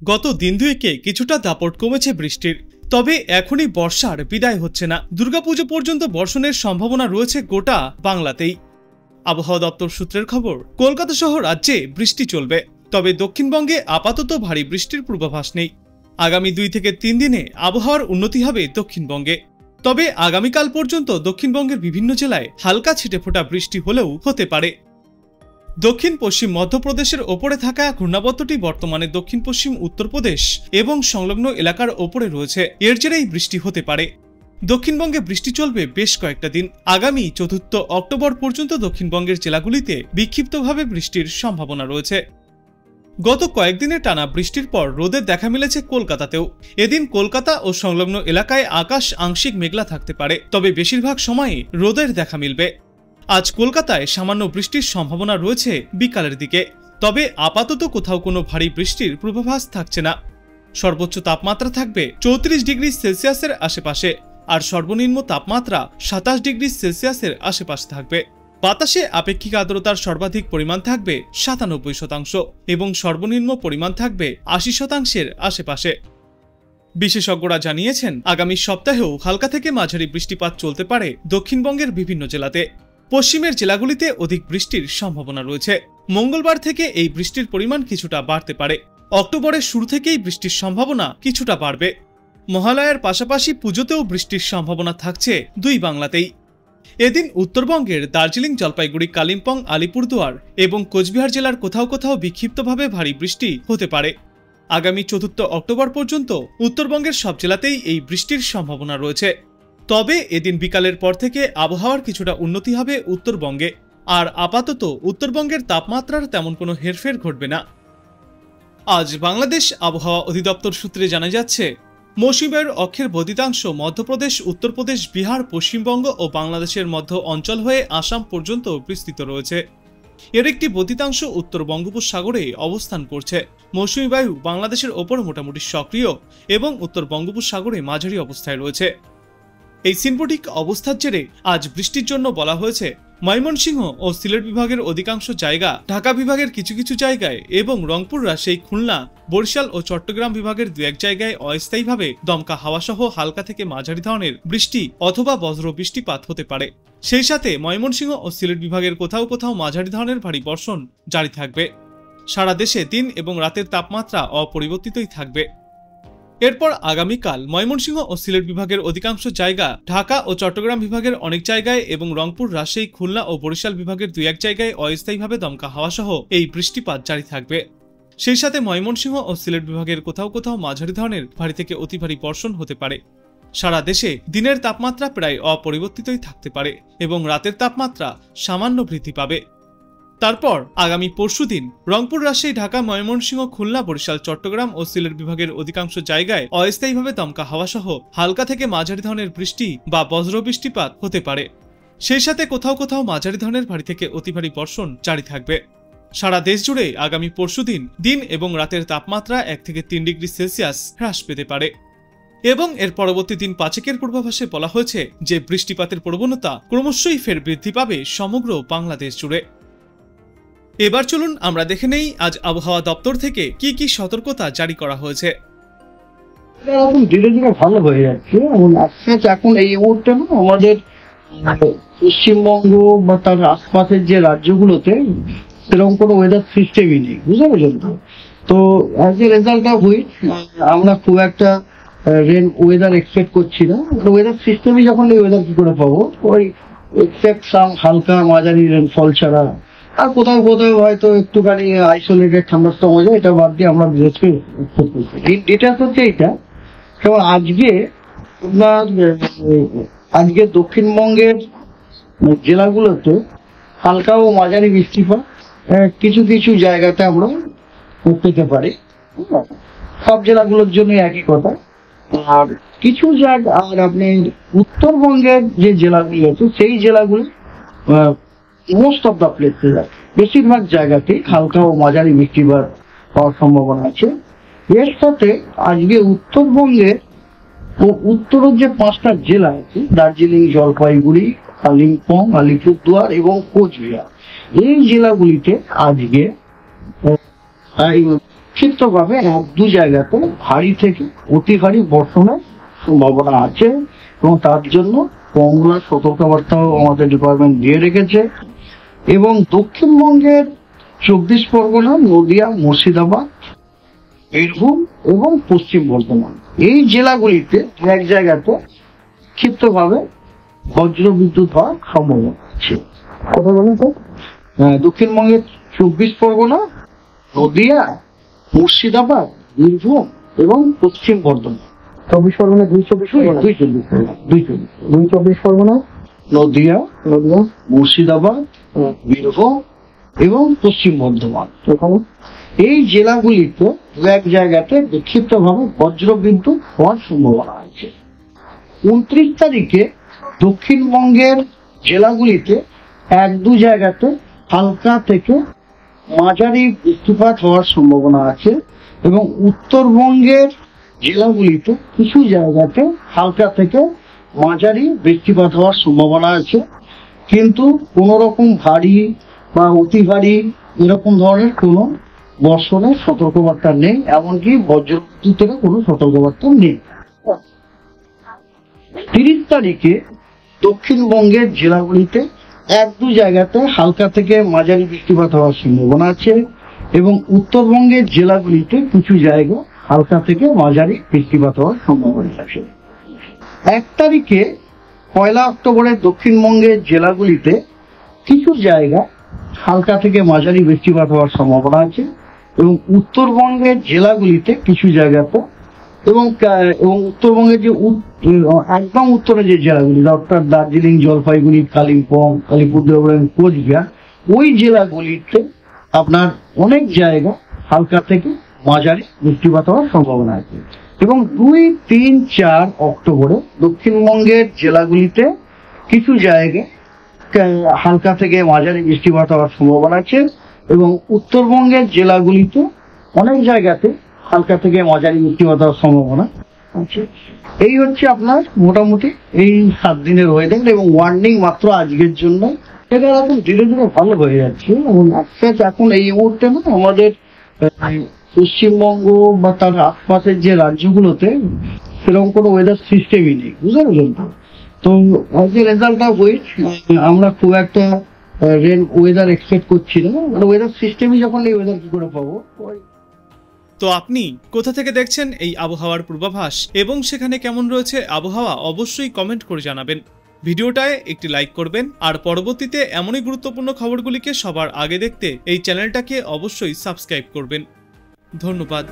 গত দিন দুয়েকে কিছুটা দাপট কমেছে বৃষ্টির, তবে এখনই বর্ষার বিদায় হচ্ছে না। দুর্গাপুজো পর্যন্ত বর্ষণের সম্ভাবনা রয়েছে গোটা বাংলাতেই। আবহাওয়া দপ্তর সূত্রের খবর, কলকাতা সহ রাজ্যে বৃষ্টি চলবে, তবে দক্ষিণবঙ্গে আপাতত ভারী বৃষ্টির পূর্বাভাস নেই। আগামী 2 থেকে 3 দিনে আবহাওয়ার উন্নতি হবে দক্ষিণবঙ্গে, তবে আগামীকাল পর্যন্ত দক্ষিণবঙ্গের বিভিন্ন জেলায় হালকা ছিটেফোঁটা বৃষ্টি হলেও হতে পারে। দক্ষিণ পশ্চিম মধ্যপ্রদেশের ওপরে থাকা ঘূর্ণাবর্তটি বর্তমানে দক্ষিণ পশ্চিম উত্তরপ্রদেশ এবং সংলগ্ন এলাকার ওপরে রয়েছে, এর জেরেই বৃষ্টি হতে পারে। দক্ষিণবঙ্গে বৃষ্টি চলবে বেশ কয়েকটা দিন। আগামী 4 অক্টোবর পর্যন্ত দক্ষিণবঙ্গের জেলাগুলিতে বিক্ষিপ্তভাবে বৃষ্টির সম্ভাবনা রয়েছে। গত কয়েকদিনের টানা বৃষ্টির পর রোদের দেখা মিলেছে কলকাতাতেও। এদিন কলকাতা ও সংলগ্ন এলাকায় আকাশ আংশিক মেঘলা থাকতে পারে, তবে বেশিরভাগ সময়ই রোদের দেখা মিলবে। আজ কলকাতায় সামান্য বৃষ্টির সম্ভাবনা রয়েছে বিকালের দিকে, তবে আপাতত কোথাও কোনো ভারী বৃষ্টির পূর্বাভাস থাকছে না। সর্বোচ্চ তাপমাত্রা থাকবে 34 ডিগ্রি সেলসিয়াসের আশেপাশে, আর সর্বনিম্ন তাপমাত্রা 27 ডিগ্রি সেলসিয়াসের আশেপাশে থাকবে। বাতাসে আপেক্ষিক আর্দ্রতার সর্বাধিক পরিমাণ থাকবে 97% এবং সর্বনিম্ন পরিমাণ থাকবে 80% আশেপাশে। বিশেষজ্ঞরা জানিয়েছেন, আগামী সপ্তাহেও হালকা থেকে মাঝারি বৃষ্টিপাত চলতে পারে দক্ষিণবঙ্গের বিভিন্ন জেলাতে। পশ্চিমের জেলাগুলিতে অধিক বৃষ্টির সম্ভাবনা রয়েছে। মঙ্গলবার থেকে এই বৃষ্টির পরিমাণ কিছুটা বাড়তে পারে। অক্টোবরের শুরু থেকেই বৃষ্টির সম্ভাবনা কিছুটা বাড়বে। মহালয়ার পাশাপাশি পুজোতেও বৃষ্টির সম্ভাবনা থাকছে দুই বাংলাতেই। এদিন উত্তরবঙ্গের দার্জিলিং, জলপাইগুড়ি, কালিম্পং, আলিপুরদুয়ার এবং কোচবিহার জেলার কোথাও কোথাও বিক্ষিপ্তভাবে ভারী বৃষ্টি হতে পারে। আগামী 4 অক্টোবর পর্যন্ত উত্তরবঙ্গের সব জেলাতেই এই বৃষ্টির সম্ভাবনা রয়েছে। তবে এদিন বিকালের পর থেকে আবহাওয়ার কিছুটা উন্নতি হবে উত্তরবঙ্গে, আর আপাতত উত্তরবঙ্গের তাপমাত্রার তেমন কোনো হেরফের ঘটবে না। আজ বাংলাদেশ আবহাওয়া অধিদপ্তর সূত্রে জানা যাচ্ছে, মৌসুমী বায়ুর অক্ষের বর্ধিতাংশ মধ্যপ্রদেশ, উত্তরপ্রদেশ, বিহার, পশ্চিমবঙ্গ ও বাংলাদেশের মধ্য অঞ্চল হয়ে আসাম পর্যন্ত বিস্তৃত রয়েছে। এর একটি বর্ধিতাংশ উত্তর বঙ্গোপসাগরে অবস্থান করছে। মৌসুমী বায়ু বাংলাদেশের ওপর মোটামুটি সক্রিয় এবং উত্তর বঙ্গোপসাগরে মাঝারি অবস্থায় রয়েছে। এই সিম্পটিক অবস্থার জেরে আজ বৃষ্টির জন্য বলা হয়েছে ময়মনসিংহ ও সিলেট বিভাগের অধিকাংশ জায়গা, ঢাকা বিভাগের কিছু কিছু জায়গায় এবং রংপুর, রাজশাহী, খুলনা, বরিশাল ও চট্টগ্রাম বিভাগের 2-1 জায়গায় অস্থায়ীভাবে দমকা হাওয়াসহ হালকা থেকে মাঝারি ধরনের বৃষ্টি অথবা বজ্র বৃষ্টিপাত হতে পারে। সেই সাথে ময়মনসিংহ ও সিলেট বিভাগের কোথাও কোথাও মাঝারি ধরনের ভারী বর্ষণ জারি থাকবে। সারা দেশে দিন এবং রাতের তাপমাত্রা অপরিবর্তিতই থাকবে। এরপর আগামীকাল ময়মনসিংহ ও সিলেট বিভাগের অধিকাংশ জায়গা, ঢাকা ও চট্টগ্রাম বিভাগের অনেক জায়গায় এবং রংপুর, রাজশাহী, খুলনা ও বরিশাল বিভাগের 2-1 জায়গায় অস্থায়ীভাবে দমকা হাওয়াসহ এই বৃষ্টিপাত জারি থাকবে। সেই সাথে ময়মনসিংহ ও সিলেট বিভাগের কোথাও কোথাও মাঝারি ধরনের ভারী থেকে অতি ভারী বর্ষণ হতে পারে। সারা দেশে দিনের তাপমাত্রা প্রায় অপরিবর্তিতই থাকতে পারে এবং রাতের তাপমাত্রা সামান্য বৃদ্ধি পাবে। তারপর আগামী পরশুদিন রংপুর, রাজশাহী, ঢাকা, ময়মনসিংহ, খুলনা, বরিশাল, চট্টগ্রাম ও সিলেট বিভাগের অধিকাংশ জায়গায় অস্থায়ীভাবে দমকা হাওয়াসহ হালকা থেকে মাঝারি ধরনের বৃষ্টি বা বজ্র বৃষ্টিপাত হতে পারে। সেই সাথে কোথাও কোথাও মাঝারি ধরনের ভারী থেকে অতি ভারী বর্ষণ জারি থাকবে। সারা দেশ জুড়ে আগামী পরশুদিন দিন এবং রাতের তাপমাত্রা 1 থেকে 3 ডিগ্রি সেলসিয়াস হ্রাস পেতে পারে। এবং এর পরবর্তী দিন 5 পূর্বাভাসে বলা হয়েছে যে বৃষ্টিপাতের প্রবণতা ক্রমশই ফের বৃদ্ধি পাবে সমগ্র বাংলাদেশ জুড়ে। এবার চলুন আমরা দেখে নেই আজ আবহাওয়া দপ্তর থেকে কি কি সতর্কতা জারি করা হয়েছে। এখন ধীরে ধীরে ভালো হয়ে যাচ্ছে এবং এখন এই মুহূর্তে আমাদের পশ্চিমবঙ্গ বা তার আশপাশের যে রাজ্যগুলোতে সেরকম কোনো ওয়েদার সিস্টেমই নেই, বুঝতে পারছেন তো। তো as a result of which আমরা খুব একটা রেন ওয়েদার এক্সপেক্ট করছি না। ওয়েদার সিস্টেমই যখন এই ওয়েদার কি করে পাবো, ওই এক্সেপ্ট সাম হালকা মাঝারি রেনফল ছাড়া আর কোথাও কোথাও হয়তো একটুখানি আইসোলেটেড থান্ডারস্টর্ম হয়ে যায়, এটা বাদ দিয়ে আমরা বিশেষ ডিটেলস হচ্ছে এইটা। যেমন আজকে দক্ষিণবঙ্গের জেলাগুলোতে হালকা ও মাঝারি বৃষ্টিপাত কিছু কিছু জায়গাতে আমরা পেতে পারি। সব জেলাগুলোর জন্য একই কথা। আর কিছু জায়গা, আর আপনি উত্তরবঙ্গের যে জেলাগুলো আছে সেই জেলাগুলো মোস্ট অফ দ্য প্লেসেস বেশিরভাগ জায়গাতে হালকা ও মাঝারি বৃষ্টিপাত হওয়ার সম্ভাবনা আছে। এর সাথে আজকে উত্তরবঙ্গের ও উত্তরের যে 5টা জেলা আছে, দার্জিলিং, জলপাইগুড়ি, কালিম্পং, আলিপুরদুয়ার এবং কোচবিহার, এই জেলাগুলিতে আজকে বিক্ষিপ্তভাবে 1-2 জায়গাতে ভারী থেকে অতি ভারী বর্ষণের সম্ভাবনা আছে এবং তার জন্য কমলা সতর্কবার্তাও আমাদের ডিপার্টমেন্ট দিয়ে রেখেছে। এবং দক্ষিণবঙ্গের 24 পরগনা, নদিয়া, মুর্শিদাবাদ, বীরভূম এবং পশ্চিম বর্ধমান এই জেলাগুলিতে এক জায়গাতে ক্ষিপ্তভাবে বজ্র বিদ্যুৎ হওয়ার সম্ভাবনা আছে। কথা বলেন তো, দক্ষিণবঙ্গের 24 পরগনা, নদিয়া, মুর্শিদাবাদ, বীরভূম এবং পশ্চিম বর্ধমান। 24 পরগনা, 224 পরগনা, নদিয়া, মুর্শিদাবাদ, বীরভূম এবং পশ্চিম বর্ধমান এই জেলাগুলিতে এক জায়গাতে বিক্ষিপ্তভাবে বজ্র বিদ্যুৎ হওয়ার সম্ভাবনা আছে। 29 তারিখে দক্ষিণবঙ্গের জেলাগুলিতে 1-2 জায়গাতে হালকা থেকে মাঝারি বৃষ্টিপাত হওয়ার সম্ভাবনা আছে এবং উত্তরবঙ্গের জেলাগুলিতে কিছু জায়গাতে হালকা থেকে মাঝারি বৃষ্টিপাত হওয়ার সম্ভাবনা আছে, কিন্তু কোনো রকম ভারী বা অতি ভারী এরকম ধরনের কোনো বর্ষণের সতর্কবার্তা নেই, এমনকি বজ্রবিদ্যুতেরও কোনো সতর্কবার্তা নেই। 30 তারিখে দক্ষিণবঙ্গের জেলাগুলিতে 1-2 জায়গাতে হালকা থেকে মাঝারি বৃষ্টিপাত হওয়ার সম্ভাবনা আছে এবং উত্তরবঙ্গের জেলাগুলিতে কিছু জায়গা হালকা থেকে মাঝারি বৃষ্টিপাত হওয়ার সম্ভাবনা আছে। 1 তারিখে 1 অক্টোবরের দক্ষিণবঙ্গের জেলাগুলিতে কিছু জায়গা হালকা থেকে মাঝারি বৃষ্টিপাত হওয়ার সম্ভাবনা আছে এবং উত্তরবঙ্গের জেলাগুলিতে কিছু জায়গাতে এবং উত্তরবঙ্গের যে একদম উত্তরে যে জেলাগুলি অর্থাৎ দার্জিলিং, জলপাইগুড়ি, কালিম্পং, আলিপুরদুয়ার, কোচবিহার ওই জেলাগুলিতে আপনার অনেক জায়গা হালকা থেকে মাঝারি বৃষ্টিপাত হওয়ার সম্ভাবনা আছে। এবং 2, 3, 4 অক্টোবরে দক্ষিণবঙ্গের জেলাগুলিতে কিছু জায়গা হালকা থেকে মাঝারি বৃষ্টিপাত হওয়ার সম্ভাবনা আছে এবং উত্তরবঙ্গের জেলাগুলিতে অনেক জায়গাতে হালকা থেকে মাঝারি বৃষ্টিপাত হওয়ার সম্ভাবনা আছে। এই হচ্ছে আপনার মোটামুটি এই 7 দিনের ওয়েদার এবং ওয়ার্নিং মাত্র আজকের জন্য। এটা এখন ধীরে ধীরে ভালো হয়ে যাচ্ছে এবং এখন এই মুহূর্তে না আমাদের পশ্চিমবঙ্গ বা তার আশপাশের যে রাজ্যগুলোতে সেরকম কোনো ওয়েদার সিস্টেমই নেই, বুঝতে পারলেন তো। তো আজকে রেজাল্ট অফ উইচ আমরা খুব একটা ওয়েদার এক্সপেক্ট করছি না, মানে ওয়েদার সিস্টেমই যখন এই ওয়েদার কি করে পাবো। তো আপনি কোথা থেকে দেখছেন এই আবহাওয়ার পূর্বাভাস এবং সেখানে কেমন রয়েছে আবহাওয়া অবশ্যই কমেন্ট করে জানাবেন। ভিডিওটায় একটি লাইক করবেন আর পরবর্তীতে এমনই গুরুত্বপূর্ণ খবরগুলিকে সবার আগে দেখতে এই চ্যানেলটাকে অবশ্যই সাবস্ক্রাইব করবেন। ধন্যবাদ।